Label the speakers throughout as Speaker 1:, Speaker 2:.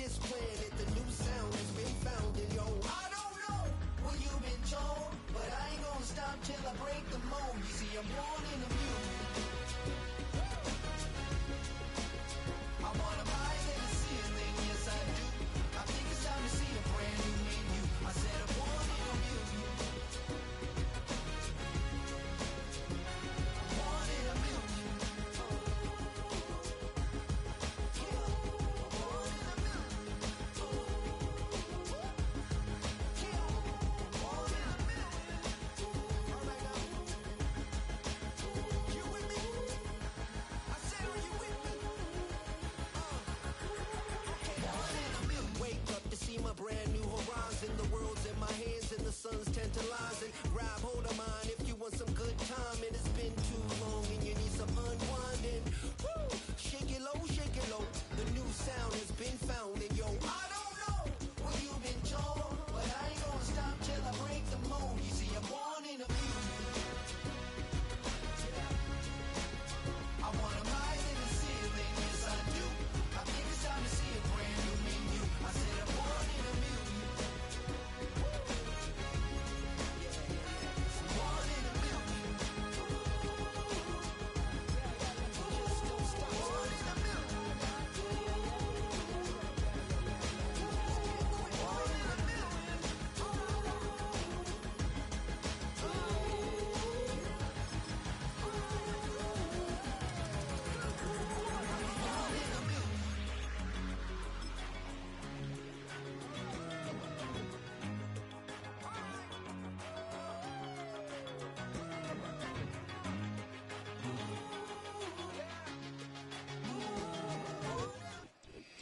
Speaker 1: this planet, the new sound has been found. And yo, I don't know what you've been told, but I ain't gonna stop till I break the mold. You see, I'm born in the music. I wanna rise in the ceiling, yes I do. I think it's time to see a brand new menu. I said I'm born in the music. I'm born in the music. The world's in my hands and the sun's tantalizing. Grab hold of mine if you want some good time. And it's been too long and you need some unwinding. Woo! Shake it low, shake it low. The new sound has been found. And yo, I don't know what you've been told, but I ain't gonna stop till I break the mold. You see, I'm born in the music. I wanna rise in the ceiling, yes I do. I think it's time to see a brand new menu. I said I'm born in the music.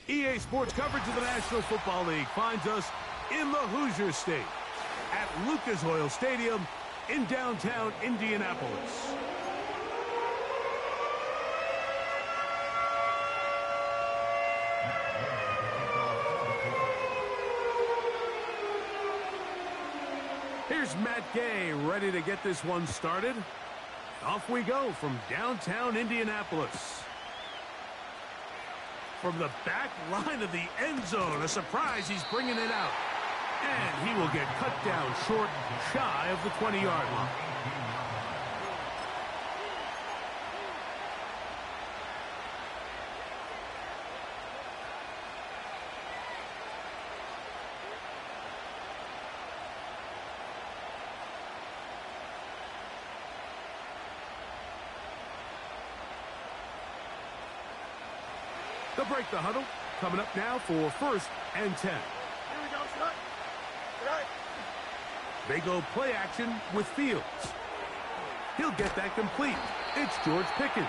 Speaker 2: EA Sports coverage of the National Football League finds us in the Hoosier State at Lucas Oil Stadium in downtown Indianapolis. Here's Matt Gay ready to get this one started. Off we go from downtown Indianapolis. From the back line of the end zone, a surprise, he's bringing it out. And he will get cut down short, shy of the 20-yard line. They'll break the huddle. Coming up now for 1st and 10.
Speaker 3: Here we go, Scott. Right.
Speaker 2: They go play action with Fields. He'll get that complete. It's George Pickens.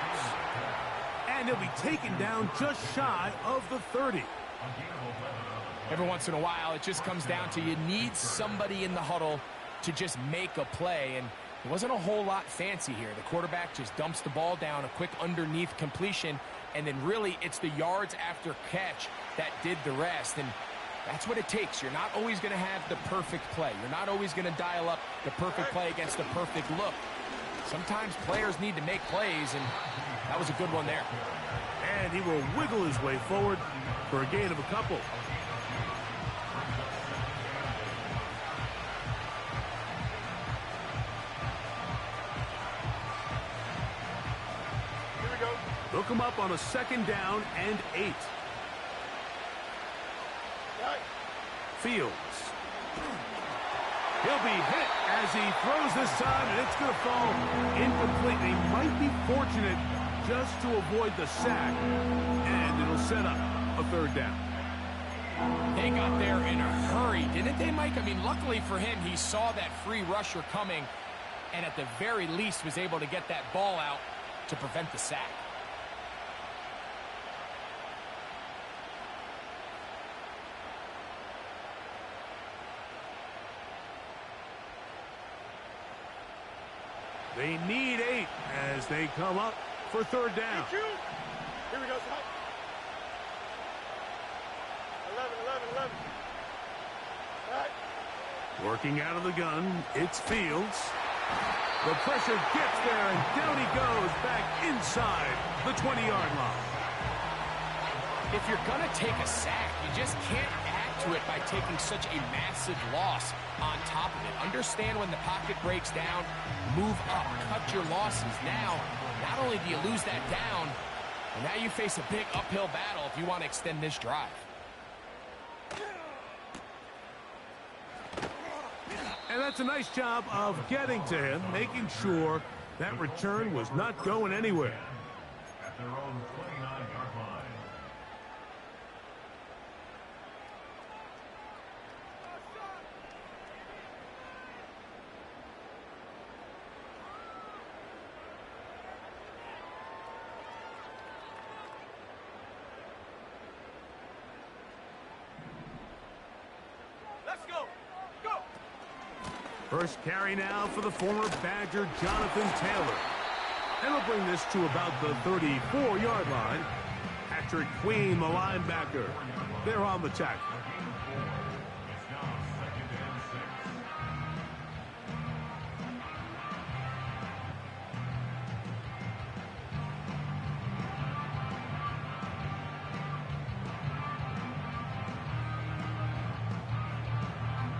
Speaker 2: And he'll be taken down just shy of the 30.
Speaker 4: Every once in a while, it just comes down to you need somebody in the huddle to just make a play. And it wasn't a whole lot fancy here. The quarterback just dumps the ball down, a quick underneath completion, and then really it's the yards after catch that did the rest. And that's what it takes. You're not always going to have the perfect play. You're not always going to dial up the perfect play against the perfect look. Sometimes players need to make plays, and that was a good one there.
Speaker 2: And he will wiggle his way forward for a gain of a couple.
Speaker 3: Here we go.
Speaker 2: They'll come up on a 2nd down and 8.
Speaker 3: Right.
Speaker 2: Fields. He'll be hit as he throws this time, and it's going to fall incomplete. He might be fortunate just to avoid the sack, and it'll set up a 3rd down.
Speaker 4: They got there in a hurry, didn't they, Mike? I mean, luckily for him, he saw that free rusher coming, and at the very least was able to get that ball out to prevent the sack.
Speaker 2: They need 8 as they come up for 3rd down.
Speaker 3: Here we go, Scott. 11. Right.
Speaker 2: Working out of the gun, it's Fields. The pressure gets there, and down he goes back inside the 20-yard line.
Speaker 4: If you're going to take a sack, you just can't add to it by taking such a massive loss on top of it. Understand when the pocket breaks down, move up, cut your losses. Now, not only do you lose that down, but now you face a big uphill battle if you want to extend this drive.
Speaker 2: And that's a nice job of getting to him, making sure that return was not going anywhere.
Speaker 5: At their own 29-yard line.
Speaker 3: Let's go. Go.
Speaker 2: First carry now for the former Badger, Jonathan Taylor. And he'll bring this to about the 34-yard line. Patrick Queen, the linebacker. They're on the tackle.
Speaker 5: It's now 2nd and 6.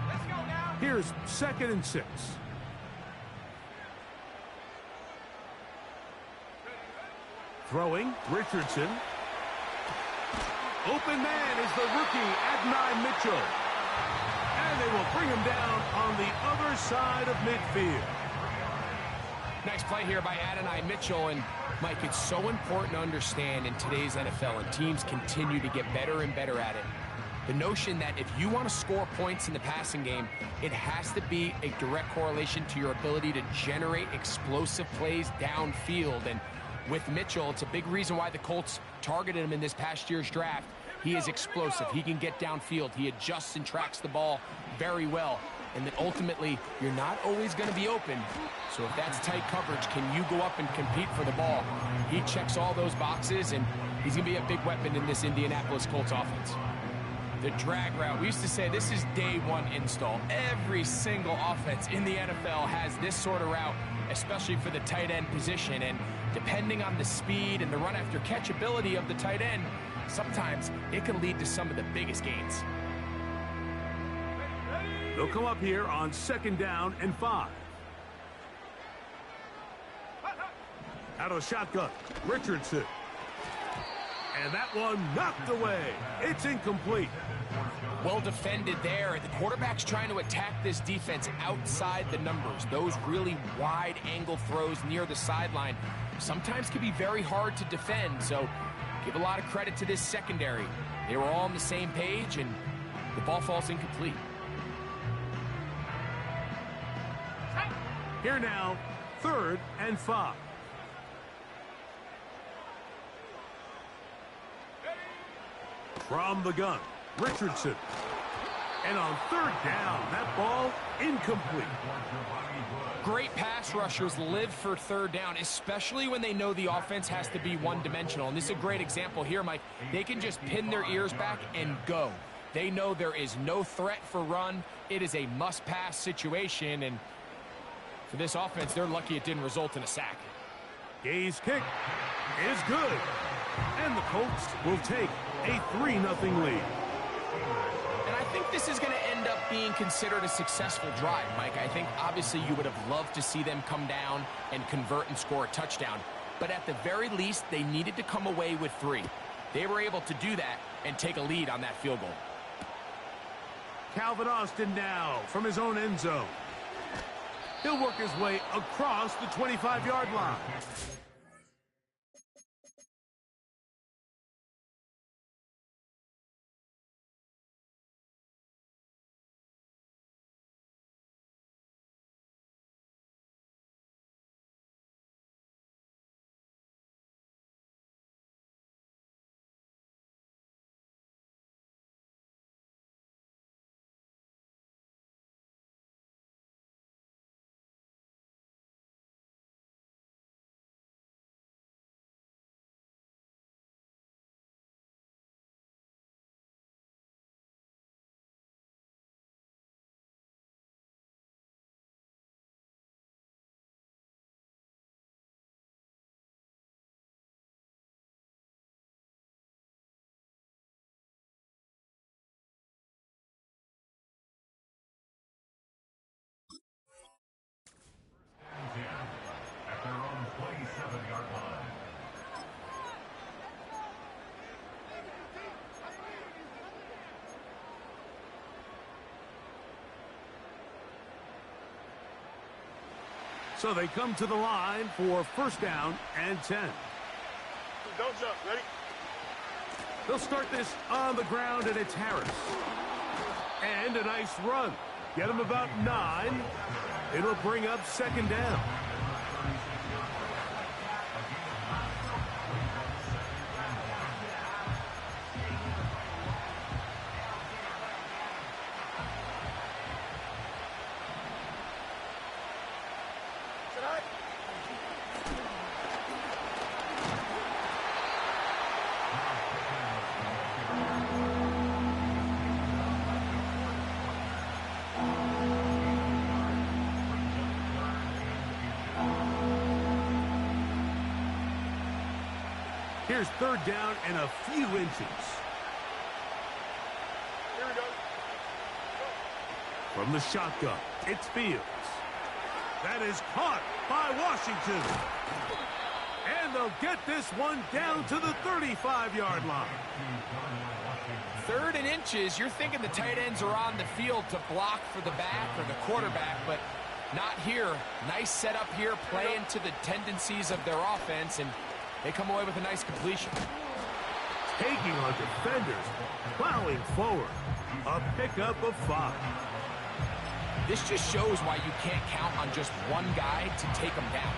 Speaker 3: Let's go now.
Speaker 2: Here's 2nd and 6. Throwing, Richardson. Open man is the rookie, Adonai Mitchell. And they will bring him down on the other side of midfield.
Speaker 4: Nice play here by Adonai Mitchell. And, Mike, it's so important to understand in today's NFL, and teams continue to get better and better at it, the notion that if you want to score points in the passing game, it has to be a direct correlation to your ability to generate explosive plays downfield. And with Mitchell, it's a big reason why the Colts targeted him in this past year's draft. He is explosive. He can get downfield. He adjusts and tracks the ball very well. And then ultimately, you're not always going to be open. So if that's tight coverage, can you go up and compete for the ball? He checks all those boxes, and he's going to be a big weapon in this Indianapolis Colts offense. The drag route. We used to say this is day one install. Every single offense in the NFL has this sort of route, especially for the tight end position. And depending on the speed and the run after catch ability of the tight end, sometimes it can lead to some of the biggest gains.
Speaker 2: They'll come up here on 2nd down and 5. Out of the shotgun, Richardson. And that one knocked away. It's incomplete.
Speaker 4: Well defended there. The quarterback's trying to attack this defense outside the numbers. Those really wide angle throws near the sideline sometimes can be very hard to defend. So give a lot of credit to this secondary. They were all on the same page, and the ball falls incomplete.
Speaker 2: Here now, 3rd and 5. From the gun, Richardson. And on 3rd down, that ball incomplete.
Speaker 4: Great pass rushers live for 3rd down, especially when they know the offense has to be one-dimensional. And this is a great example here, Mike. They can just pin their ears back and go. They know there is no threat for run. It is a must-pass situation, and for this offense, they're lucky it didn't result in a sack.
Speaker 2: Gay's kick is good. And the Colts will take a 3-0 lead.
Speaker 4: And I think this is going to end up being considered a successful drive, Mike. I think obviously you would have loved to see them come down and convert and score a touchdown. But at the very least, they needed to come away with 3. They were able to do that and take a lead on that field goal.
Speaker 2: Calvin Austin now from his own end zone. He'll work his way across the 25-yard line. So they come to the line for first down and 10.
Speaker 3: Don't jump. Ready?
Speaker 2: They'll start this on the ground, and it's Harris. And a nice run. Get him about 9. It'll bring up second down. Here's third down and a few inches.
Speaker 3: Here we go.
Speaker 2: From the shotgun, it's Fields. That is caught by Washington. And they'll get this one down to the 35-yard line.
Speaker 4: 3rd and inches, you're thinking the tight ends are on the field to block for the back or the quarterback, but not here. Nice setup here, play into the tendencies of their offense, and they come away with a nice completion.
Speaker 2: Taking on defenders, plowing forward. A pickup of 5.
Speaker 4: This just shows why you can't count on just one guy to take him down.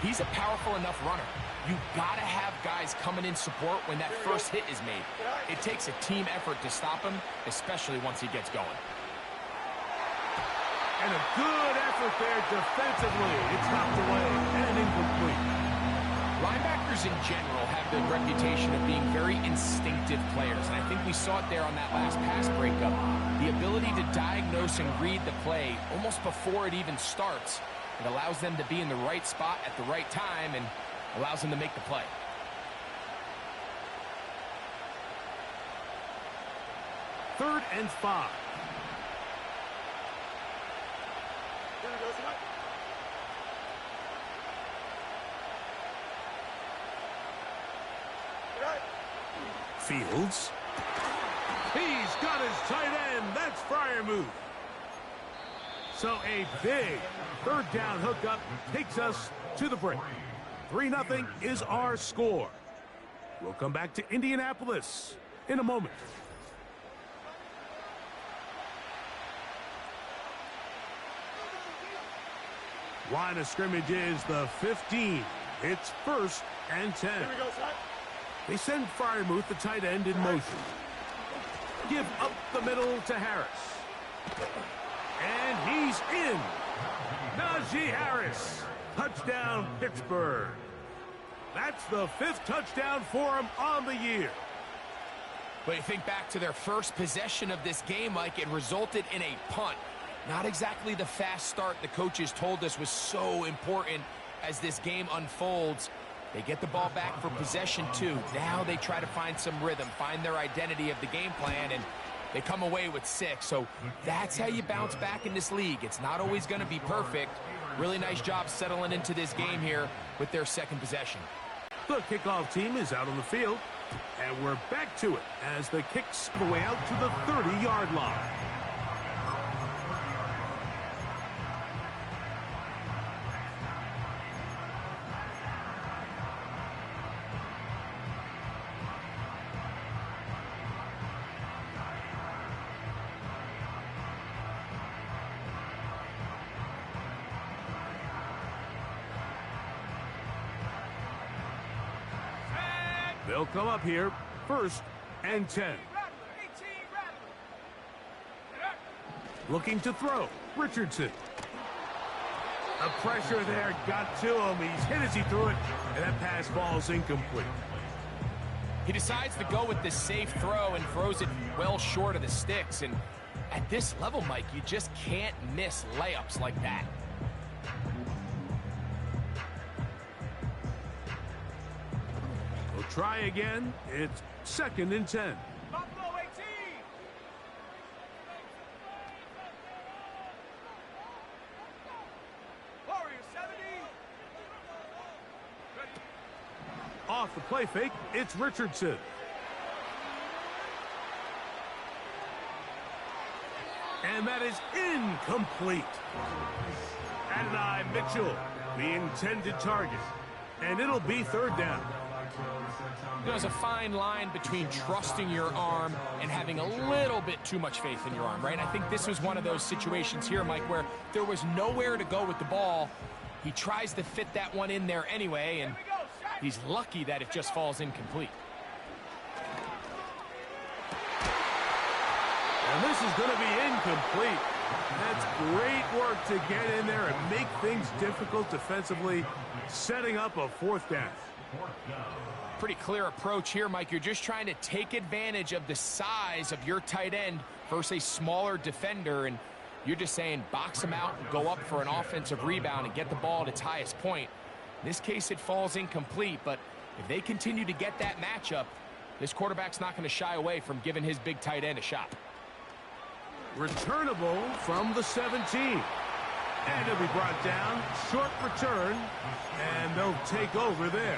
Speaker 4: He's a powerful enough runner. You gotta have guys coming in support when that first hit is made. It takes a team effort to stop him, especially once he gets going.
Speaker 2: And a good effort there defensively. It's knocked away and incomplete.
Speaker 4: Linebackers in general have the reputation of being very instinctive players, and I think we saw it there on that last pass breakup. The ability to diagnose and read the play almost before it even starts. It allows them to be in the right spot at the right time and allows them to make the play.
Speaker 2: Third and 5.
Speaker 3: Here we go tonight.
Speaker 2: Fields. He's got his tight end. That's Freiermuth. So a big third down hookup takes us to the break. 3-0 is our score. We'll come back to Indianapolis in a moment. Line of scrimmage is the 15. It's 1st and 10.
Speaker 3: Here we go, son.
Speaker 2: They send Freiermuth, the tight end, in motion. Give up the middle to Harris. And he's in. Najee Harris. Touchdown, Pittsburgh. That's the 5th touchdown for him on the year.
Speaker 4: But you think back to their first possession of this game, Mike, it resulted in a punt. Not exactly the fast start the coaches told us was so important as this game unfolds. They get the ball back for possession 2. Now they try to find some rhythm, find their identity of the game plan, and they come away with 6. So that's how you bounce back in this league. It's not always going to be perfect. Really nice job settling into this game here with their second possession.
Speaker 2: The kickoff team is out on the field, and we're back to it as the kicks the way out to the 30-yard line. They'll come up here, 1st and 10. Looking to throw, Richardson. The pressure there got to him. He's hit as he threw it, and that pass falls incomplete.
Speaker 4: He decides to go with the safe throw and throws it well short of the sticks. And at this level, Mike, you just can't miss layups like that.
Speaker 2: We'll try again. It's 2nd and 10.
Speaker 3: Buffalo 18. Warriors 70.
Speaker 2: Off the play fake, it's Richardson. And that is incomplete. Adonai Mitchell the intended target. And it'll be third down.
Speaker 4: There's a fine line between trusting your arm and having a little bit too much faith in your arm, right? I think this was one of those situations here, Mike, where there was nowhere to go with the ball. He tries to fit that one in there anyway, and he's lucky that it just falls incomplete.
Speaker 2: And this is going to be incomplete. That's great work to get in there and make things difficult defensively, setting up a fourth down.
Speaker 4: Pretty clear approach here, Mike. You're just trying to take advantage of the size of your tight end versus a smaller defender, and you're just saying box him out and go up for an offensive rebound and get the ball at its highest point. In this case, it falls incomplete, but if they continue to get that matchup, this quarterback's not going to shy away from giving his big tight end a shot.
Speaker 2: Returnable from the 17. And it'll be brought down. Short return. And they'll take over there.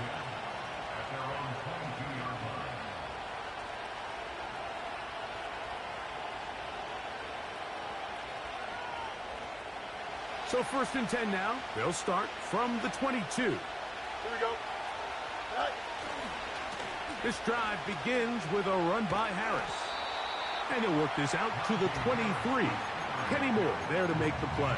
Speaker 2: So 1st and 10 now. They'll start from the 22.
Speaker 3: Here we go. All right.
Speaker 2: This drive begins with a run by Harris. And he'll work this out to the 23. Kenny Moore there to make the play.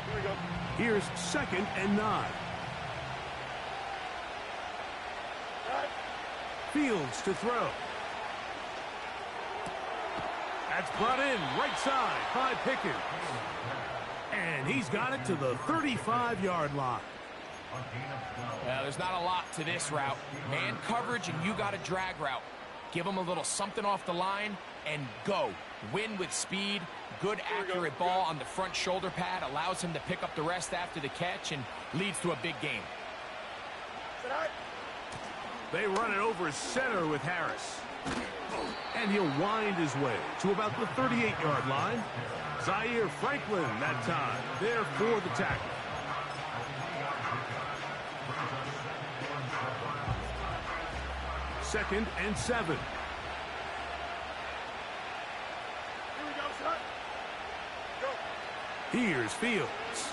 Speaker 3: Here we go.
Speaker 2: Here's 2nd and 9.
Speaker 3: All right.
Speaker 2: Fields to throw. That's brought in right side by Pickens. And he's got it to the 35-yard line.
Speaker 4: Well, there's not a lot to this route. Man coverage, and you got a drag route. Give him a little something off the line and go. Win with speed. Good, accurate ball on the front shoulder pad. Allows him to pick up the rest after the catch and leads to a big game.
Speaker 2: They run it over center with Harris. And he'll wind his way to about the 38-yard line. Zaire Franklin that time there for the tackle. Second and 7.
Speaker 3: Here we go, son. Go.
Speaker 2: Here's Fields.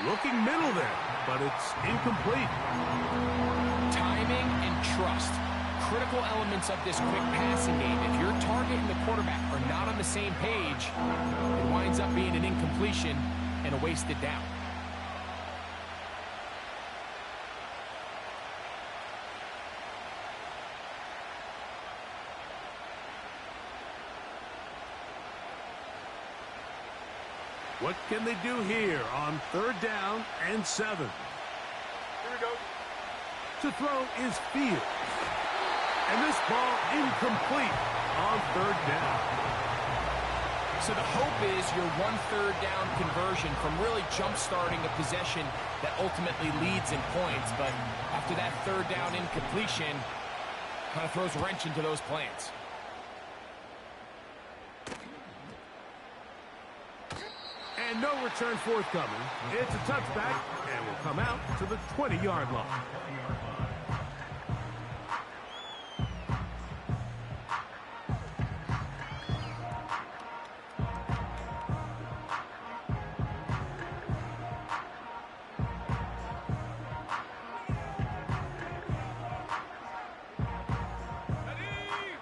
Speaker 2: Looking middle there, but it's incomplete.
Speaker 4: Timing and trust. Critical elements of this quick passing game. If your target and the quarterback are not on the same page, it winds up being an incompletion and a wasted down.
Speaker 2: What can they do here on 3rd down and 7?
Speaker 3: Here we go.
Speaker 2: To throw is Fields. And this ball incomplete on 3rd down.
Speaker 4: So the hope is your 1/3 down conversion from really jump-starting a possession that ultimately leads in points. But after that 3rd down incompletion, kind of throws a wrench into those plans.
Speaker 2: And no return forthcoming. It's a touchback and will come out to the 20-yard line.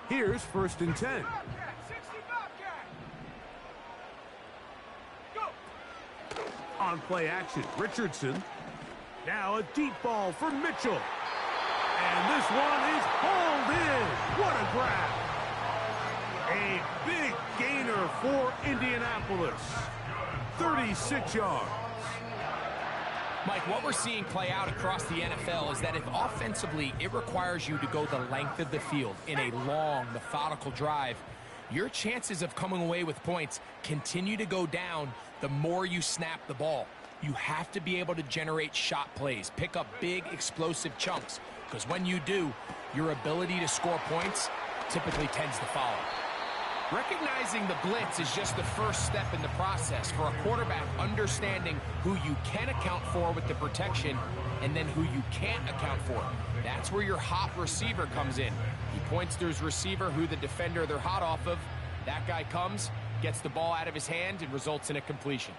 Speaker 2: Here's 1st and 10. On play action, Richardson. Now a deep ball for Mitchell. And this one is hauled in. What a grab. A big gainer for Indianapolis. 36 yards.
Speaker 4: Mike, what we're seeing play out across the NFL is that if offensively it requires you to go the length of the field in a long, methodical drive, your chances of coming away with points continue to go down the more you snap the ball. You have to be able to generate shot plays, pick up big, explosive chunks, because when you do, your ability to score points typically tends to follow. Recognizing the blitz is just the first step in the process for a quarterback understanding who you can account for with the protection and then who you can't account for. That's where your hot receiver comes in. He points to his receiver who the defender they're hot off of. That guy comes, gets the ball out of his hand, and results in a completion.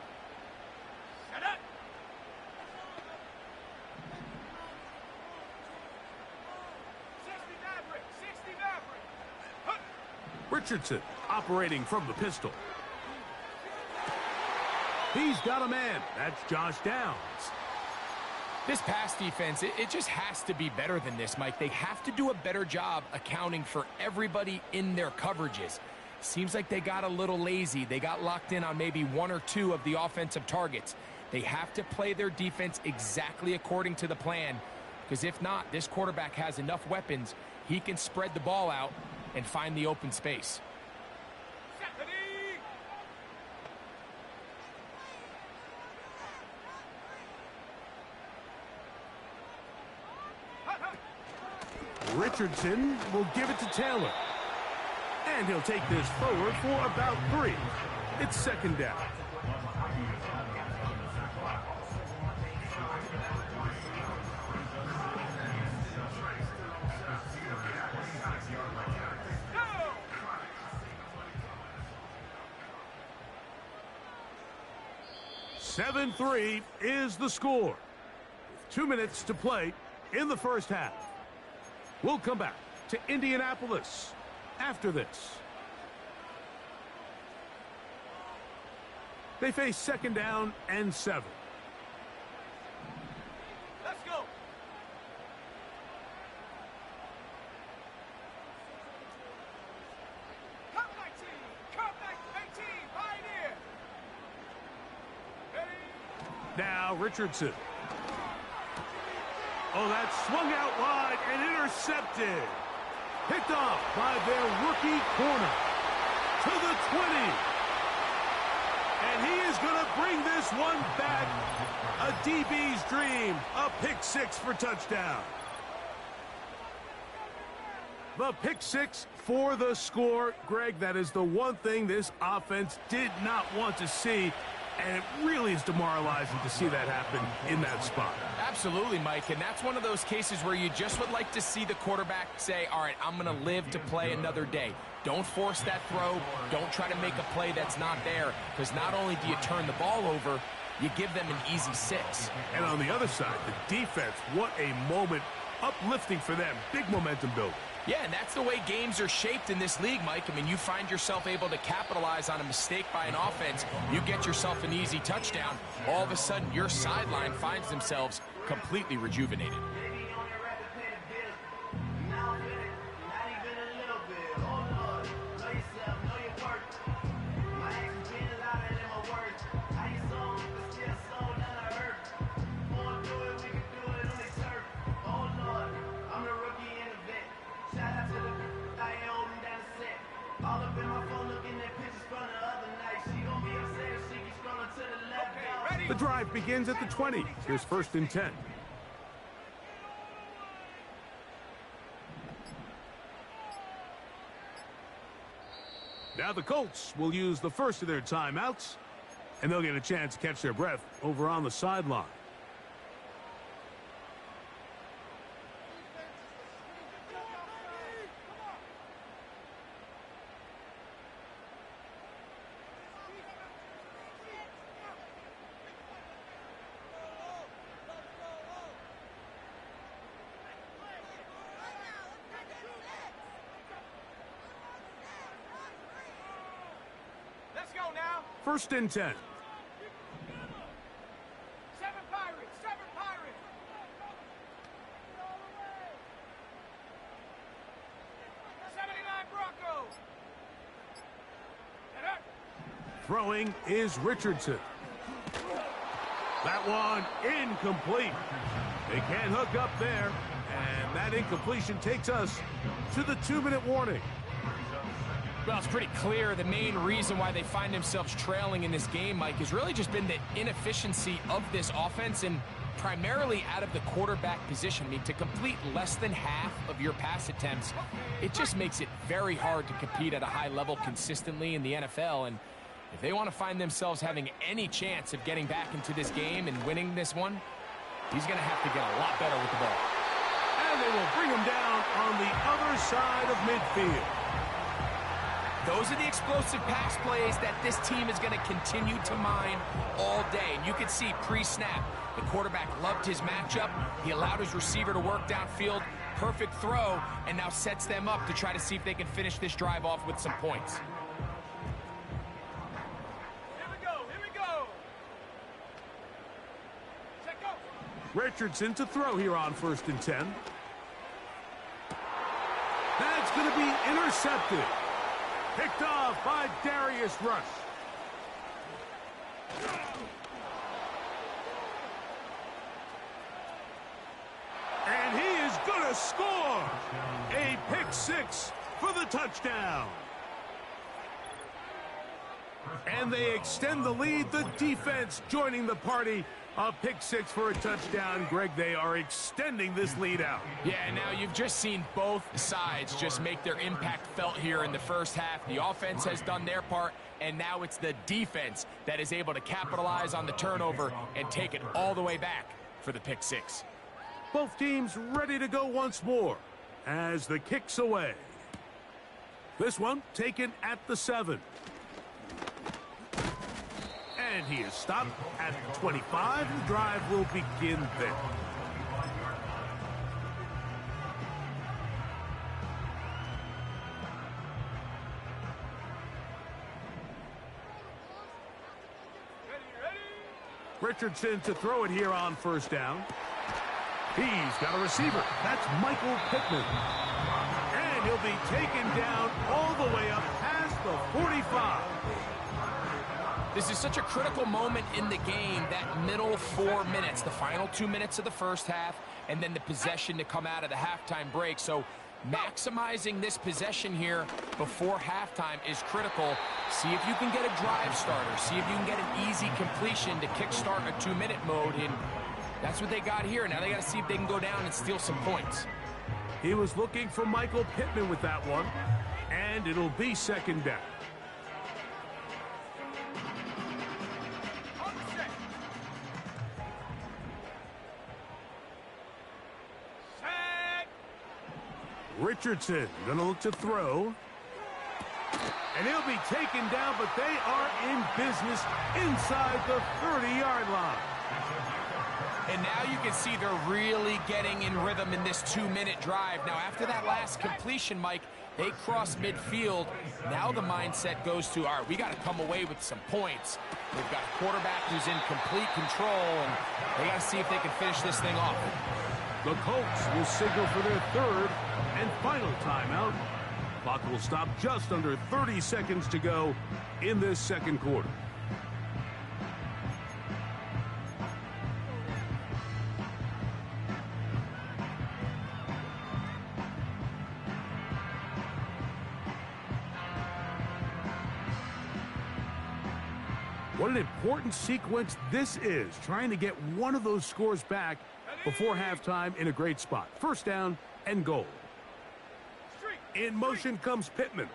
Speaker 2: Richardson operating from the pistol. He's got a man. That's Josh Downs.
Speaker 4: This pass defense, it just has to be better than this, Mike. They have to do a better job accounting for everybody in their coverages. Seems like they got a little lazy. They got locked in on maybe one or two of the offensive targets. They have to play their defense exactly according to the plan, because if not, this quarterback has enough weapons. He can spread the ball out and find the open space.
Speaker 2: Richardson will give it to Taylor. And he'll take this forward for about 3. It's second down. Seven 3 is the score. With 2 minutes to play in the first half. We'll come back to Indianapolis after this. They face second down and 7.
Speaker 3: Let's go. Come back team. Come back team. Pioneer. Ready?
Speaker 2: Now Richardson. Oh, that's swung out wide and intercepted. Picked off by their rookie corner to the 20. And he is going to bring this one back. A DB's dream. A pick 6 for touchdown. The pick 6 for the score. Greg, that is the one thing this offense did not want to see. And it really is demoralizing to see that happen in that spot.
Speaker 4: Absolutely, Mike, and that's one of those cases where you just would like to see the quarterback say, all right, I'm going to live to play another day. Don't force that throw. Don't try to make a play that's not there, because not only do you turn the ball over, you give them an easy 6.
Speaker 2: And on the other side, the defense, what a moment, uplifting for them. Big momentum building.
Speaker 4: Yeah, and that's the way games are shaped in this league, Mike. I mean, you find yourself able to capitalize on a mistake by an offense. You get yourself an easy touchdown. All of a sudden, your sideline finds themselves completely rejuvenated.
Speaker 2: The drive begins at the 20. Here's 1st and 10. Now the Colts will use the first of their timeouts, and they'll get a chance to catch their breath over on the sideline.
Speaker 3: Let's go now.
Speaker 2: 1st and 10.
Speaker 3: 7 Pirates. 7 Pirates. 79 Broncos.
Speaker 2: Throwing is Richardson. That one incomplete. They can't hook up there, and that incompletion takes us to the 2-minute warning.
Speaker 4: Well, it's pretty clear the main reason why they find themselves trailing in this game, Mike, has really just been the inefficiency of this offense and primarily out of the quarterback position. I mean, to complete less than half of your pass attempts, it just makes it very hard to compete at a high level consistently in the NFL. And if they want to find themselves having any chance of getting back into this game and winning this one, he's going to have to get a lot better with the ball.
Speaker 2: And they will bring him down on the other side of midfield.
Speaker 4: Those are the explosive pass plays that this team is going to continue to mine all day. And you can see pre-snap, the quarterback loved his matchup. He allowed his receiver to work downfield. Perfect throw, and now sets them up to try to see if they can finish this drive off with some points.
Speaker 3: Here we go, here we go. Check go.
Speaker 2: Richardson to throw here on 1st and 10. That's going to be intercepted. Picked off by Darius Rush. And he is going to score. A pick 6 for the touchdown. And they extend the lead. The defense joining the party. A pick 6 for a touchdown. Greg, they are extending this lead out.
Speaker 4: Yeah, now you've just seen both sides just make their impact felt here in the first half. The offense has done their part, and now it's the defense that is able to capitalize on the turnover and take it all the way back for the pick 6.
Speaker 2: Both teams ready to go once more as the kick's away. This one taken at the 7. And he is stopped at 25. The drive will begin there. Richardson to throw it here on 1st down. He's got a receiver. That's Michael Pittman. And he'll be taken down all the way up past the 45.
Speaker 4: This is such a critical moment in the game, that middle 4 minutes, the final 2 minutes of the first half, and then the possession to come out of the halftime break. So maximizing this possession here before halftime is critical. See if you can get a drive starter. See if you can get an easy completion to kickstart a 2-minute mode. And that's what they got here. Now they got to see if they can go down and steal some points.
Speaker 2: He was looking for Michael Pittman with that one, and it'll be 2nd down. Richardson gonna look to throw. And he'll be taken down, but they are in business inside the 30-yard line.
Speaker 4: And now you can see they're really getting in rhythm in this 2-minute drive. Now, after that last completion, Mike, they cross midfield. Now the mindset goes to, all right, we got to come away with some points. They've got a quarterback who's in complete control, and they got to see if they can finish this thing off.
Speaker 2: The Colts will signal for their 3rd and final timeout. Clock will stop just under 30 seconds to go in this 2nd quarter. What an important sequence this is, trying to get one of those scores back before halftime in a great spot. 1st down and goal. In motion comes Pittman.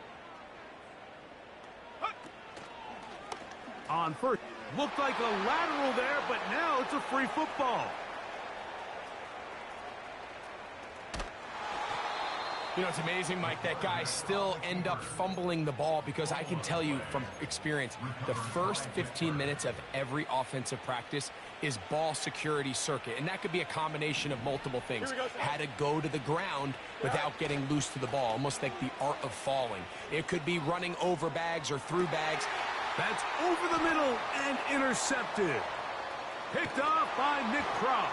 Speaker 2: On 1st, looked like a lateral there, but now it's a free football.
Speaker 4: You know, it's amazing, Mike, that guys still end up fumbling the ball, because I can tell you from experience, the first 15 minutes of every offensive practice is ball security circuit. And that could be a combination of multiple things. How to go to the ground without getting loose to the ball, almost like the art of falling. It could be running over bags or through bags.
Speaker 2: That's over the middle and intercepted. Picked off by Nick Cross.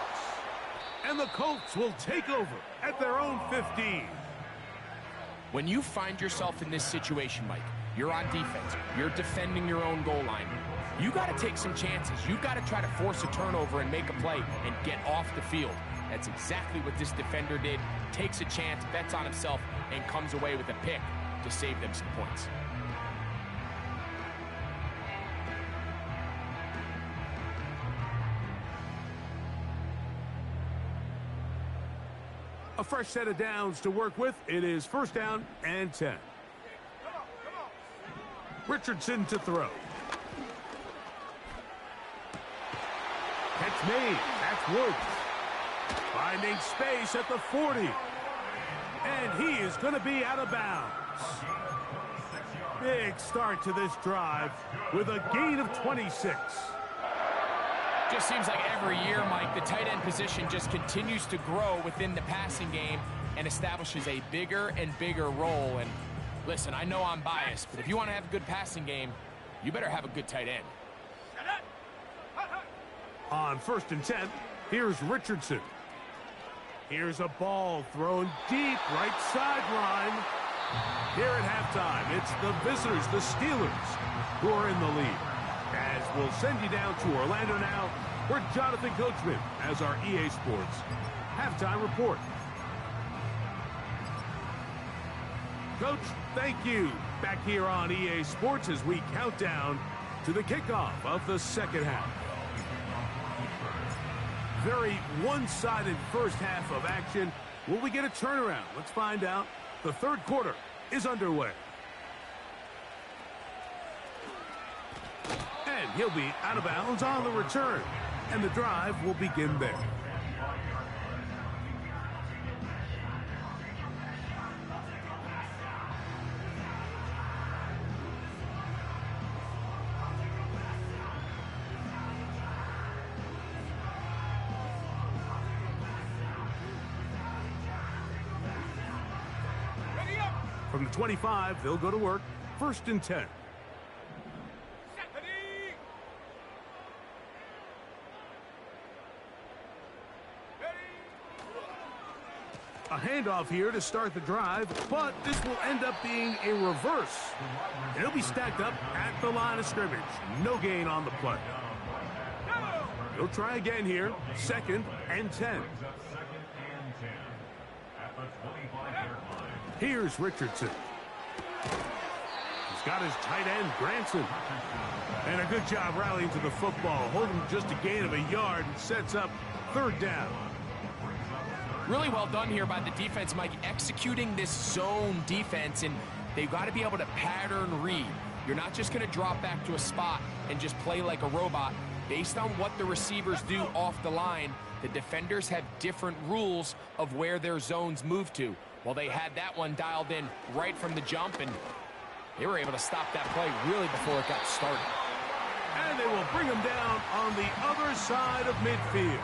Speaker 2: And the Colts will take over at their own 15.
Speaker 4: When you find yourself in this situation, Mike, you're on defense, you're defending your own goal line, you got to take some chances. You've got to try to force a turnover and make a play and get off the field. That's exactly what this defender did. Takes a chance, bets on himself, and comes away with a pick to save them some points.
Speaker 2: A fresh set of downs to work with. It is first down and 10. Richardson to throw. Catch made. That's Woods. Finding space at the 40. And he is going to be out of bounds. Big start to this drive with a gain of 26.
Speaker 4: Just seems like every year, Mike, the tight end position just continues to grow within the passing game and establishes a bigger and bigger role. And listen, I know I'm biased, but if you want to have a good passing game, you better have a good tight end.
Speaker 2: On first and 10, here's Richardson. Here's a ball thrown deep right sideline. Here at halftime, it's the visitors, the Steelers, who are in the lead. As we'll send you down to Orlando now, where Jonathan Coachman has our EA Sports halftime report. Coach, thank you. Back here on EA Sports as we count down to the kickoff of the second half. Very one-sided first half of action. Will we get a turnaround? Let's find out. The third quarter is underway. And he'll be out of bounds on the return. And the drive will begin there. From the 25, they'll go to work. First and 10. A handoff here to start the drive, but this will end up being a reverse. It'll be stacked up at the line of scrimmage. No gain on the play. He'll try again here. Second and 10. Here's Richardson. He's got his tight end, Granson. And a good job rallying to the football. Holding just a gain of a yard and sets up third down.
Speaker 4: Really well done here by the defense, Mike, executing this zone defense, and they've got to be able to pattern read. You're not just going to drop back to a spot and just play like a robot. Based on what the receivers do off the line, the defenders have different rules of where their zones move to. Well, they had that one dialed in right from the jump, and they were able to stop that play really before it got started.
Speaker 2: And they will bring him down on the other side of midfield.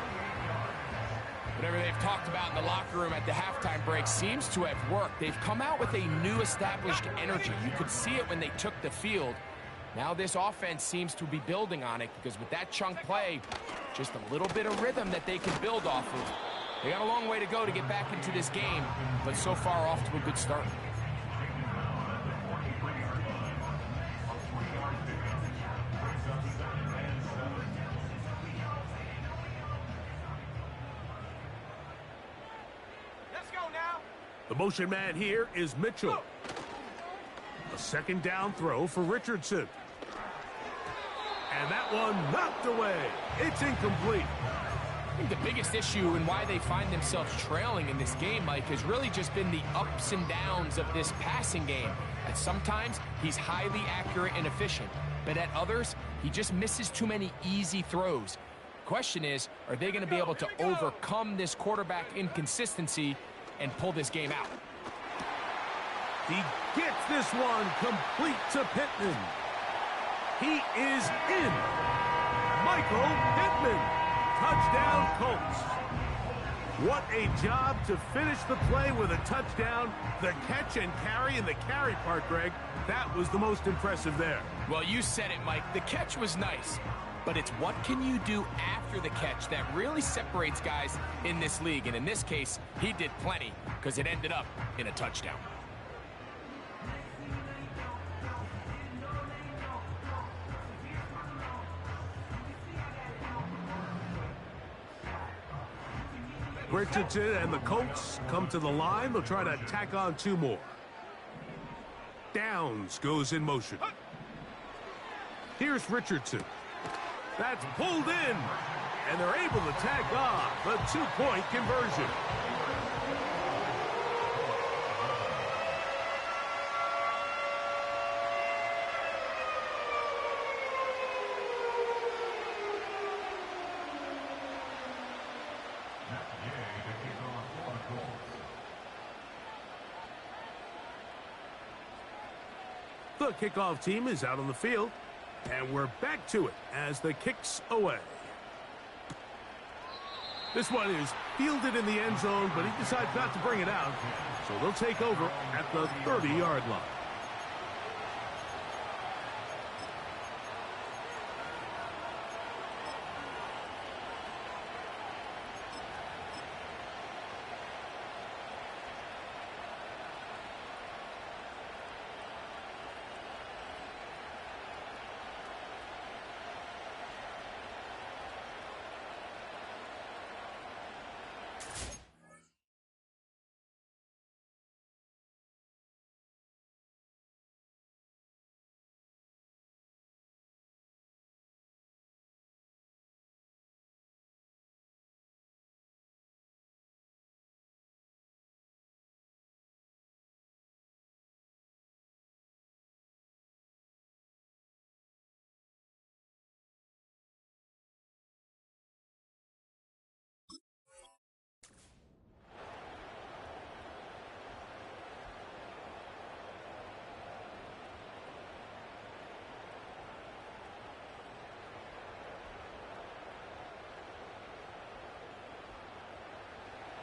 Speaker 4: Whatever they've talked about in the locker room at the halftime break seems to have worked. They've come out with a new established energy. You could see it when they took the field. Now this offense seems to be building on it because with that chunk play, just a little bit of rhythm that they can build off of. They got a long way to go to get back into this game, but so far off to a good start.
Speaker 3: Let's go now.
Speaker 2: The motion man here is Mitchell. A second down throw for Richardson. And that one knocked away. It's incomplete.
Speaker 4: I think the biggest issue and why they find themselves trailing in this game, Mike, has really just been the ups and downs of this passing game. At sometimes, he's highly accurate and efficient, but at others, he just misses too many easy throws. Question is, are they going to be able to overcome this quarterback inconsistency and pull this game out?
Speaker 2: He gets this one complete to Pittman. He is in. Michael Pittman. Touchdown, Colts. What a job to finish the play with a touchdown. The catch and carry, and the carry part, Greg, that was the most impressive there.
Speaker 4: Well, you said it, Mike. The catch was nice, but it's what can you do after the catch that really separates guys in this league. And in this case, he did plenty because it ended up in a touchdown.
Speaker 2: Richardson and the Colts come to the line. They'll try to tack on two more. Downs goes in motion. Here's Richardson. That's pulled in. And they're able to tack on the two-point conversion. The kickoff team is out on the field, and we're back to it as the kick's away. This one is fielded in the end zone, but he decides not to bring it out, so they'll take over at the 30-yard line.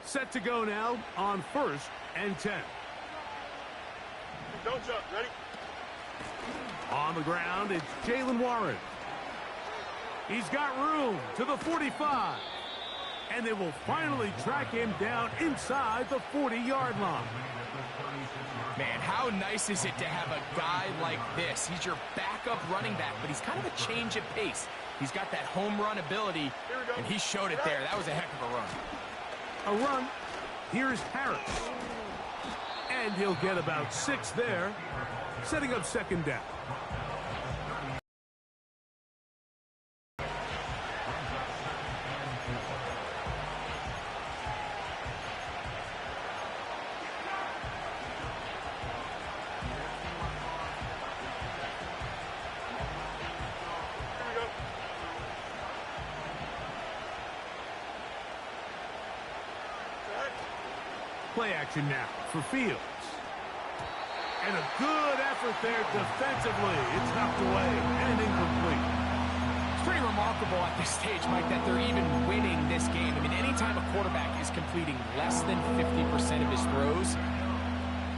Speaker 2: Set to go now on 1st and 10.
Speaker 6: Don't jump. Ready?
Speaker 2: On the ground, it's Jalen Warren. He's got room to the 45. And they will finally track him down inside the 40-yard line.
Speaker 4: Man, how nice is it to have a guy like this? He's your backup running back, but he's kind of a change of pace. He's got that home run ability, and he showed it there. That was a heck of a run.
Speaker 2: A run. Here's Harris. And he'll get about 6 there, setting up 2nd down. Play action now for Fields. And a good effort there defensively. It's knocked away and incomplete.
Speaker 4: It's pretty remarkable at this stage, Mike, that they're even winning this game. I mean, anytime a quarterback is completing less than 50% of his throws,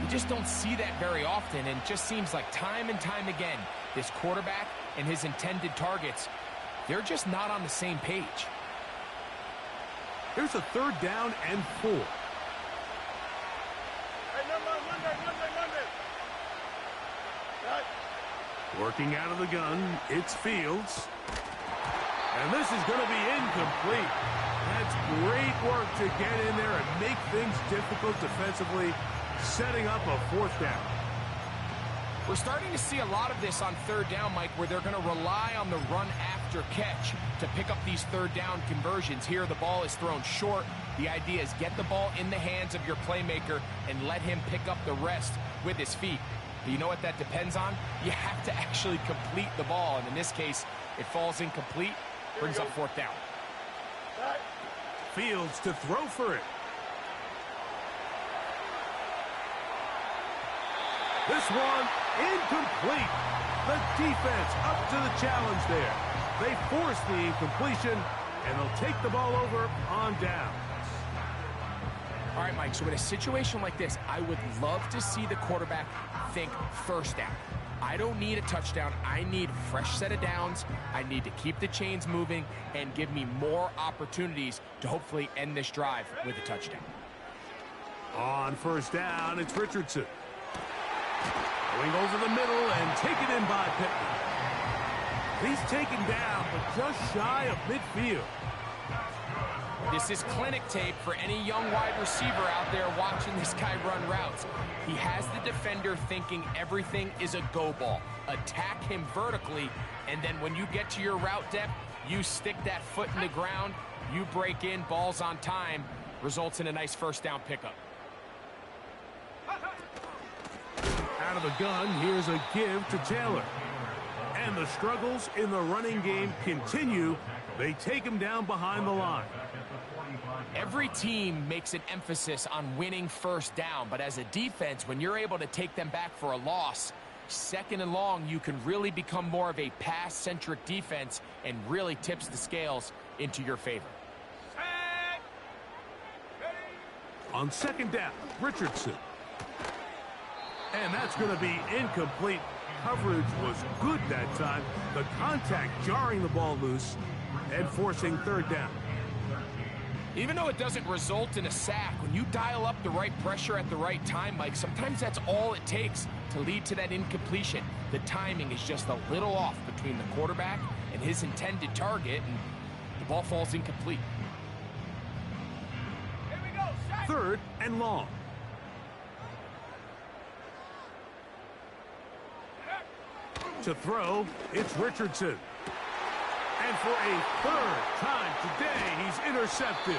Speaker 4: you just don't see that very often. And it just seems like time and time again, this quarterback and his intended targets, they're just not on the same page.
Speaker 2: Here's a 3rd down and 4. Working out of the gun, it's Fields. And this is going to be incomplete. That's great work to get in there and make things difficult defensively, setting up a 4th down.
Speaker 4: We're starting to see a lot of this on 3rd down, Mike, where they're going to rely on the run after catch to pick up these 3rd down conversions. Here, the ball is thrown short. The idea is get the ball in the hands of your playmaker and let him pick up the rest with his feet. But you know what that depends on? You have to actually complete the ball. And in this case, it falls incomplete, brings up 4th down.
Speaker 2: Fields to throw for it. This one, incomplete. The defense up to the challenge there. They force the incompletion, and they'll take the ball over on downs.
Speaker 4: All right, Mike, so in a situation like this, I would love to see the quarterback think 1st down. I don't need a touchdown. I need a fresh set of downs. I need to keep the chains moving and give me more opportunities to hopefully end this drive with a touchdown.
Speaker 2: On 1st down, it's Richardson. Going over the middle and taken in by Pittman. He's taken down, but just shy of midfield.
Speaker 4: This is clinic tape for any young wide receiver out there watching this guy run routes. He has the defender thinking everything is a go ball. Attack him vertically, and then when you get to your route depth, you stick that foot in the ground, you break in, balls on time, results in a nice 1st down pickup.
Speaker 2: Out of the gun, here's a give to Taylor. And the struggles in the running game continue. They take him down behind the line.
Speaker 4: Every team makes an emphasis on winning 1st down, but as a defense, when you're able to take them back for a loss, second and long, you can really become more of a pass-centric defense and really tips the scales into your favor.
Speaker 3: Set. Ready.
Speaker 2: On second down, Richardson. And that's going to be incomplete. Coverage was good that time. The contact jarring the ball loose and forcing third down.
Speaker 4: Even though it doesn't result in a sack, when you dial up the right pressure at the right time, Mike, sometimes that's all it takes to lead to that incompletion. The timing is just a little off between the quarterback and his intended target, and the ball falls incomplete.
Speaker 3: Here we go. Set.
Speaker 2: Third and long. To throw, it's Richardson. And for a third time today, he's intercepted.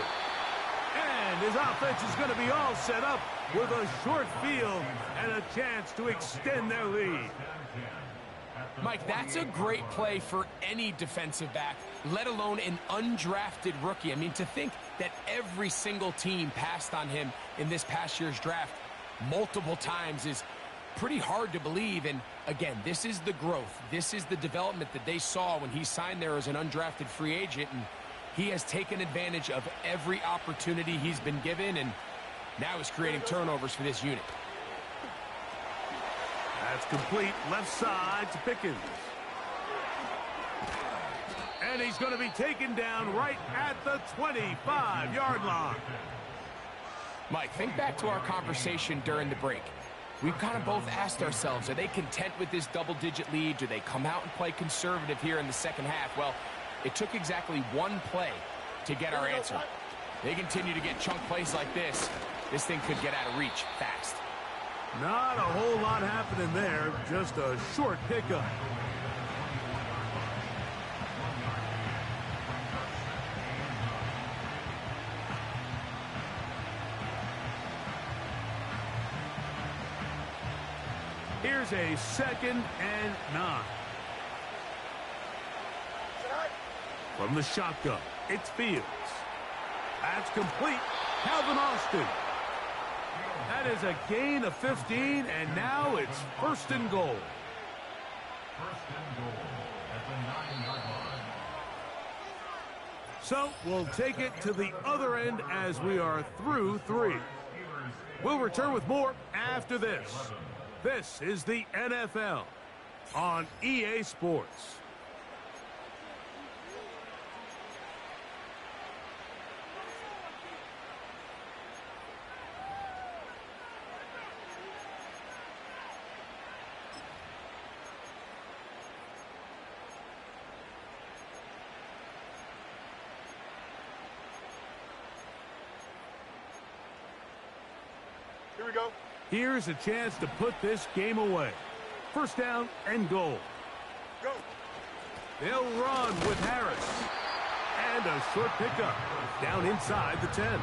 Speaker 2: And his offense is going to be all set up with a short field and a chance to extend their lead.
Speaker 4: Mike, that's a great play for any defensive back, let alone an undrafted rookie. I mean, to think that every single team passed on him in this past year's draft multiple times is pretty hard to believe. And again, this is the growth. This is the development that they saw when he signed there as an undrafted free agent. And he has taken advantage of every opportunity he's been given, and now he's creating turnovers for this unit.
Speaker 2: That's complete. Left side to Pickens. And he's going to be taken down right at the 25-yard line.
Speaker 4: Mike, think back to our conversation during the break. We've kind of both asked ourselves, are they content with this double-digit lead? Do they come out and play conservative here in the second half? Well, it took exactly one play to get our answer. They continue to get chunk plays like this. This thing could get out of reach fast.
Speaker 2: Not a whole lot happening there. Just a short pickup. Here's a 2nd and 9. From the shotgun, it's Fields. That's complete. Calvin Austin. That is a gain of 15, and now it's 1st and goal.
Speaker 5: 1st and goal at the 9-yard line.
Speaker 2: So we'll take it to the other end as we are through 3. We'll return with more after this. This is the NFL on EA Sports.
Speaker 3: Here we go.
Speaker 2: Here's a chance to put this game away. 1st down and goal.
Speaker 3: Go.
Speaker 2: They'll run with Harris. And a short pickup down inside the 10.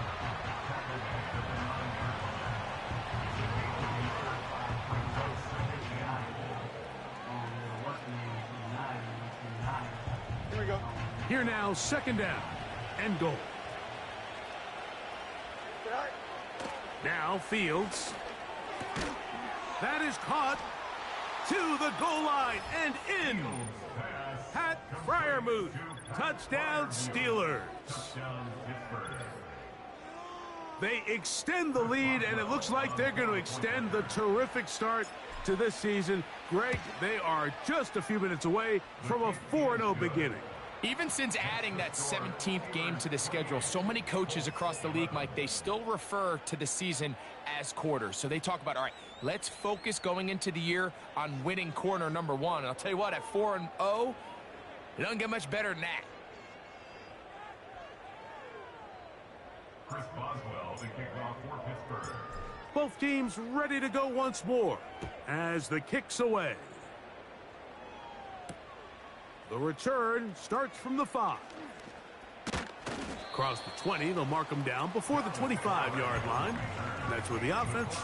Speaker 3: Here we go.
Speaker 2: Here now, 2nd down and goal. Now Fields. That is caught to the goal line and in. Pat Fryermuth. Touchdown Steelers. They extend the lead, and it looks like they're going to extend the terrific start to this season. Greg, they are just a few minutes away from a 4-0 beginning.
Speaker 4: Even since adding that 17th game to the schedule, so many coaches across the league, Mike, they still refer to the season as quarters. So they talk about, all right, let's focus going into the year on winning quarter number 1. And I'll tell you what, at 4-0, it doesn't get much better than that.
Speaker 5: Chris Boswell, the kickoff for Pittsburgh.
Speaker 2: Both teams ready to go once more as the kick's away. The return starts from the 5. Across the 20, they'll mark them down before the 25-yard line. That's where the offense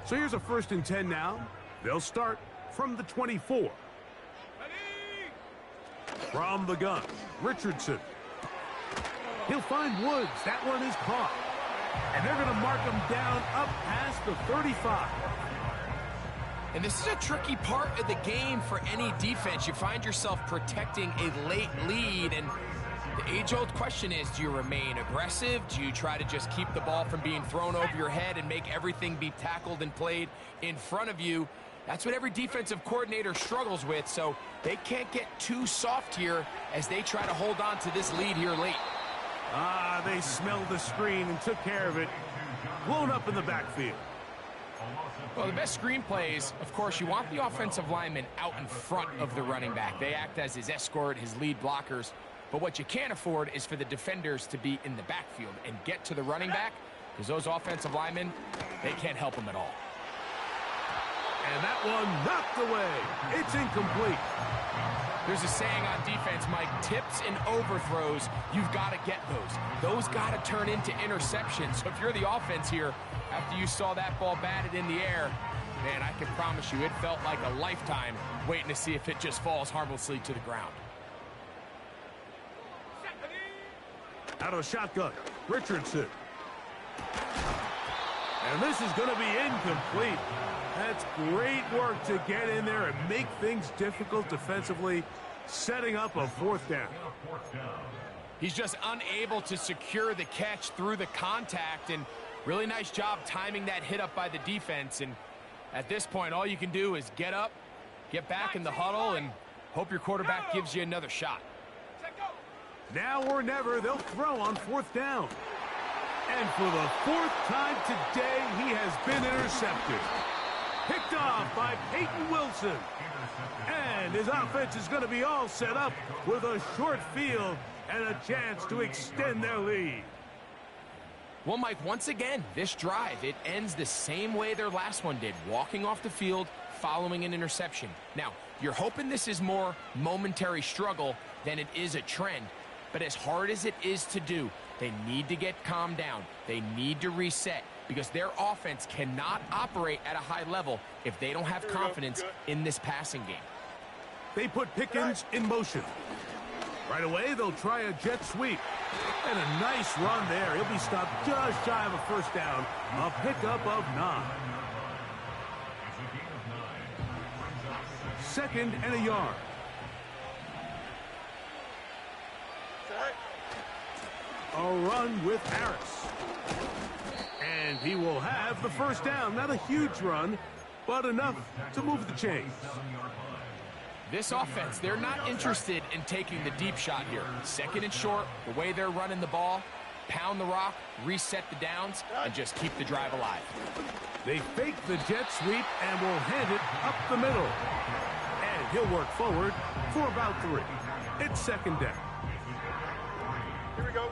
Speaker 2: So here's a 1st and 10 now. They'll start from the 24.
Speaker 3: Ready?
Speaker 2: From the gun, Richardson. He'll find Woods. That one is caught. And they're going to mark him down up past the 35.
Speaker 4: And this is a tricky part of the game for any defense. You find yourself protecting a late lead, and the age-old question is, do you remain aggressive? Do you try to just keep the ball from being thrown over your head and make everything be tackled and played in front of you? That's what every defensive coordinator struggles with, so they can't get too soft here as they try to hold on to this lead here late.
Speaker 2: They smelled the screen and took care of it. Blown up in the backfield.
Speaker 4: Well, the best screen plays, of course, you want the offensive lineman out in front of the running back. They act as his escort, his lead blockers. But what you can't afford is for the defenders to be in the backfield and get to the running back, because those offensive linemen, they can't help him at all.
Speaker 2: And that one knocked away. It's incomplete.
Speaker 4: There's a saying on defense, Mike, tips and overthrows, you've got to get those. Those got to turn into interceptions. So if you're the offense here, after you saw that ball batted in the air, man, I can promise you it felt like a lifetime waiting to see if it just falls harmlessly to the ground.
Speaker 2: Out of shotgun, Richardson. And this is going to be incomplete. That's great work to get in there and make things difficult defensively, setting up a 4th down.
Speaker 4: He's just unable to secure the catch through the contact, and really nice job timing that hit up by the defense. And at this point, all you can do is get up, get back in the huddle, and hope your quarterback gives you another shot.
Speaker 2: Now or never, they'll throw on 4th down. And for the 4th time today, he has been intercepted. Picked off by Peyton Wilson. And his offense is going to be all set up with a short field and a chance to extend their lead.
Speaker 4: Well, Mike, once again, this drive, it ends the same way their last one did, walking off the field following an interception. Now, you're hoping this is more momentary struggle than it is a trend. But as hard as it is to do, they need to get calmed down. They need to reset because their offense cannot operate at a high level if they don't have confidence in this passing game.
Speaker 2: They put Pickens in motion. Right away, they'll try a jet sweep. And a nice run there. He'll be stopped just shy of a 1st down. A pickup of 9. 2nd and a yard. A run with Harris. And he will have the 1st down. Not a huge run, but enough to move the chains.
Speaker 4: This offense, they're not interested in taking the deep shot here. 2nd and short, the way they're running the ball, pound the rock, reset the downs, and just keep the drive alive.
Speaker 2: They fake the jet sweep and will hand it up the middle. And he'll work forward for about 3. It's 2nd down.
Speaker 3: Here we go.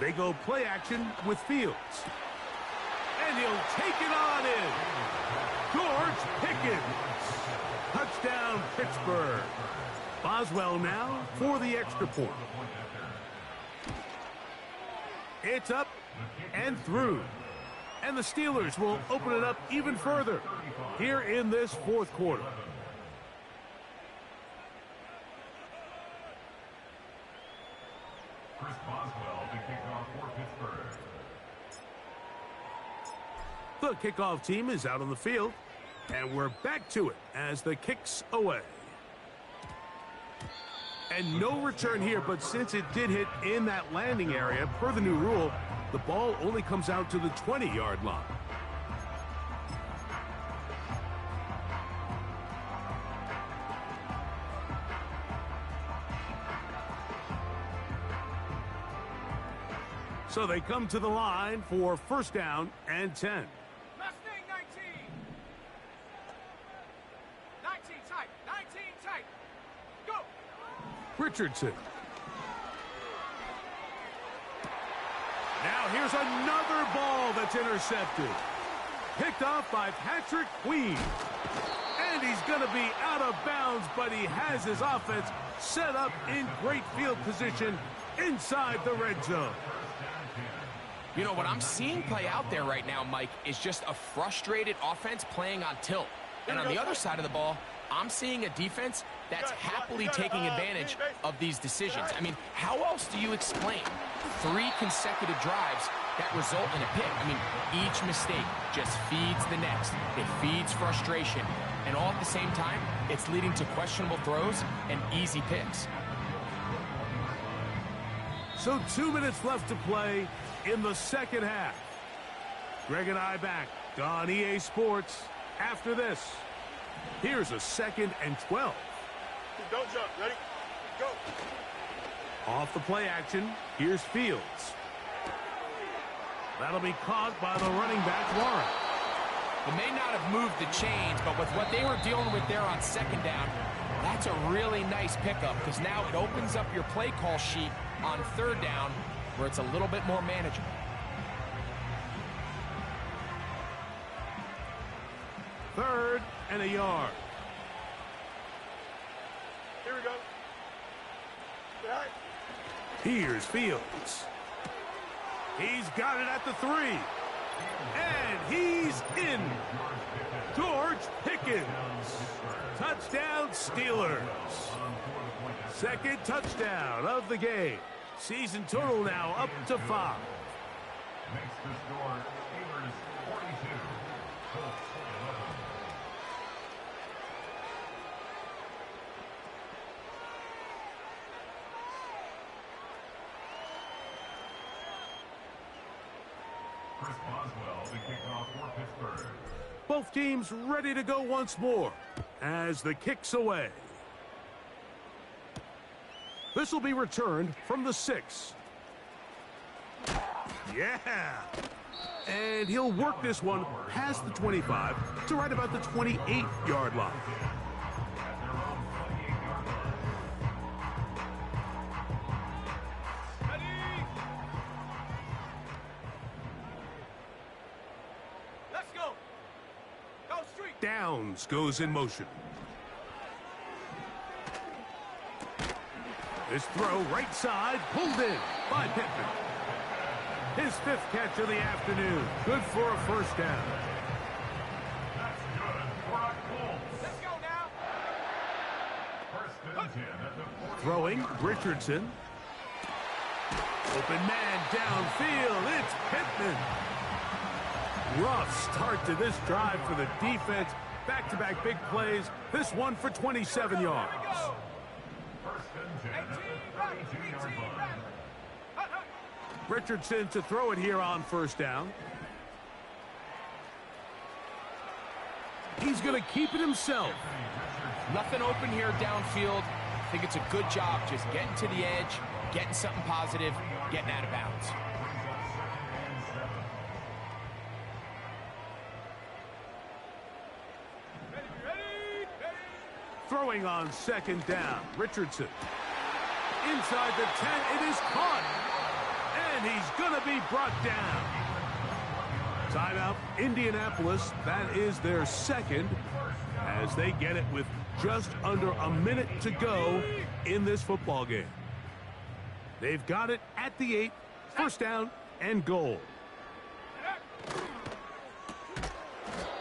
Speaker 2: They go play action with Fields. And he'll take it on in. George Pickens. Touchdown, Pittsburgh. Boswell now for the extra point. It's up and through. And the Steelers will open it up even further here in this 4th quarter.
Speaker 5: Chris Boswell to kick off for Pittsburgh.
Speaker 2: The kickoff team is out on the field, and we're back to it as the kick's away. And no return here, but since it did hit in that landing area, per the new rule, the ball only comes out to the 20-yard line. So they come to the line for 1st down and 10.
Speaker 3: Mustang 19. 19 tight. 19 tight. Go.
Speaker 2: Richardson. Now here's another ball that's intercepted. Picked off by Patrick Queen. And he's going to be out of bounds, but he has his offense set up in great field position inside the red zone.
Speaker 4: You know, what I'm seeing play out there right now, Mike, is just a frustrated offense playing on tilt. And on the other side of the ball, I'm seeing a defense that's happily taking advantage of these decisions. I mean, how else do you explain 3 consecutive drives that result in a pick? I mean, each mistake just feeds the next. It feeds frustration. And all at the same time, it's leading to questionable throws and easy picks.
Speaker 2: So 2 minutes left to play in the second half. Greg and I back on EA Sports after this. Here's a 2nd and 12.
Speaker 3: Don't jump. Ready? Go.
Speaker 2: Off the play action, here's Fields. That'll be caught by the running back, Warren.
Speaker 4: It may not have moved the chains, but with what they were dealing with there on 2nd down, that's a really nice pickup because now it opens up your play call sheet on 3rd down where it's a little bit more manageable.
Speaker 2: Third and a yard.
Speaker 3: Here we go. All right.
Speaker 2: Here's Fields. He's got it at the 3. And he's in. George Pickens. Touchdown Steelers. 2nd touchdown of the game. Season total now up to 5.
Speaker 5: Makes the score Steelers 42, Colts 11. Chris Boswell, the kickoff for Pittsburgh.
Speaker 2: Both teams ready to go once more as the kick's away. This will be returned from the 6. Yeah. And he'll work this one past the 25 to right about the 28-yard line.
Speaker 3: Ready? Let's go. Go street.
Speaker 2: Downs goes in motion. This throw right side, pulled in by Pittman. His 5th catch of the afternoon. Good for a 1st down.
Speaker 5: That's good for a Colts.
Speaker 3: Let's go now.
Speaker 5: 1st and 10 at the 40.
Speaker 2: Throwing, Richardson. Open man downfield. It's Pittman. Rough start to this drive for the defense. Back-to-back big plays. This one for 27 yards.
Speaker 5: 1st and 10 at the 32-yard line.
Speaker 2: Richardson to throw it here on 1st down. He's going to keep it himself.
Speaker 4: Nothing open here downfield. I think it's a good job just getting to the edge, getting something positive, getting out of bounds.
Speaker 2: Throwing on 2nd down, Richardson. Inside the 10, it is caught. And he's going to be brought down. Timeout, Indianapolis. That is their 2nd as they get it with just under a minute to go in this football game. They've got it at the 8, 1st down and goal.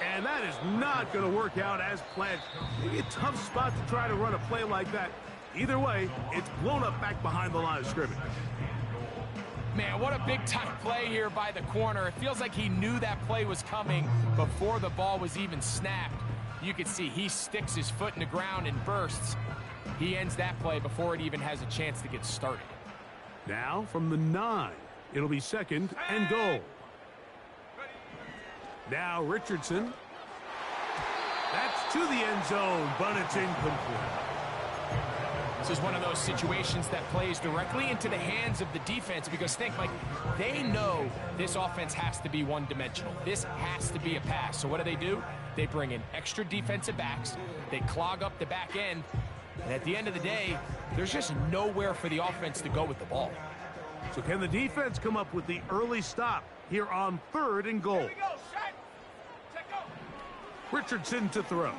Speaker 2: And that is not going to work out as planned. Maybe a tough spot to try to run a play like that. Either way, it's blown up back behind the line of scrimmage.
Speaker 4: Man, what a big-time play here by the corner. It feels like he knew that play was coming before the ball was even snapped. You can see he sticks his foot in the ground and bursts. He ends that play before it even has a chance to get started.
Speaker 2: Now from the 9, it'll be 2nd and goal. Now Richardson. That's to the end zone, but it's incomplete.
Speaker 4: This is one of those situations that plays directly into the hands of the defense because think, Mike, they know this offense has to be one-dimensional. This has to be a pass. So what do? They bring in extra defensive backs. They clog up the back end. And at the end of the day, there's just nowhere for the offense to go with the ball.
Speaker 2: So can the defense come up with the early stop here on 3rd and goal?
Speaker 3: Here we go. Shot. Check go.
Speaker 2: Richardson to throw.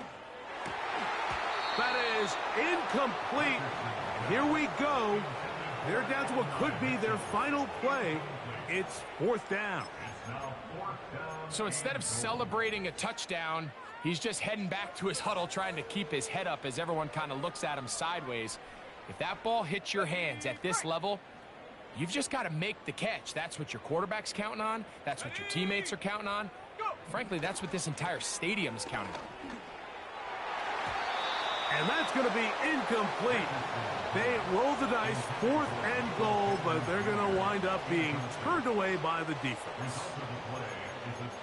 Speaker 2: That is incomplete. Here we go. They're down to what could be their final play. It's 4th down.
Speaker 4: So instead of celebrating a touchdown, he's just heading back to his huddle trying to keep his head up as everyone kind of looks at him sideways. If that ball hits your hands at this level, you've just got to make the catch. That's what your quarterback's counting on. That's what your teammates are counting on. Frankly, that's what this entire stadium is counting on.
Speaker 2: And that's going to be incomplete. They roll the dice, 4th and goal, but they're going to wind up being turned away by the defense.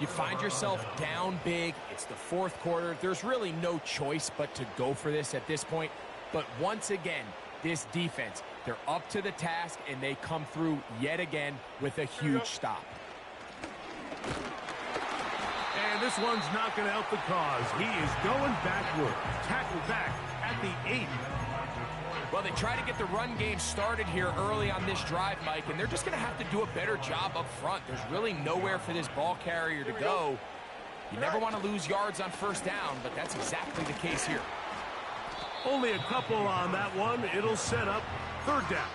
Speaker 4: You find yourself down big. It's the 4th quarter. There's really no choice but to go for this at this point. But once again, this defense, they're up to the task, and they come through yet again with a huge stop.
Speaker 2: And this one's not going to help the cause. He is going backward. Tackled back at the 8.
Speaker 4: Well, they try to get the run game started here early on this drive, Mike, and they're just going to have to do a better job up front. There's really nowhere for this ball carrier to go. You never want to lose yards on 1st down, but that's exactly the case here.
Speaker 2: Only a couple on that one. It'll set up 3rd down.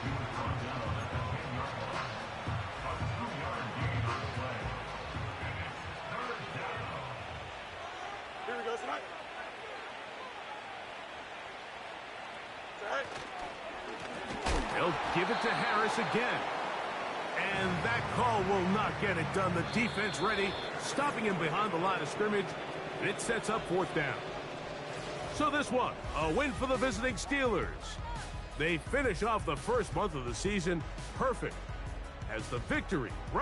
Speaker 3: Here we go, tonight.
Speaker 2: They'll give it to Harris again. And that call will not get it done. The defense ready, stopping him behind the line of scrimmage. And it sets up 4th down. So this one, a win for the visiting Steelers. They finish off the first month of the season perfect as the victory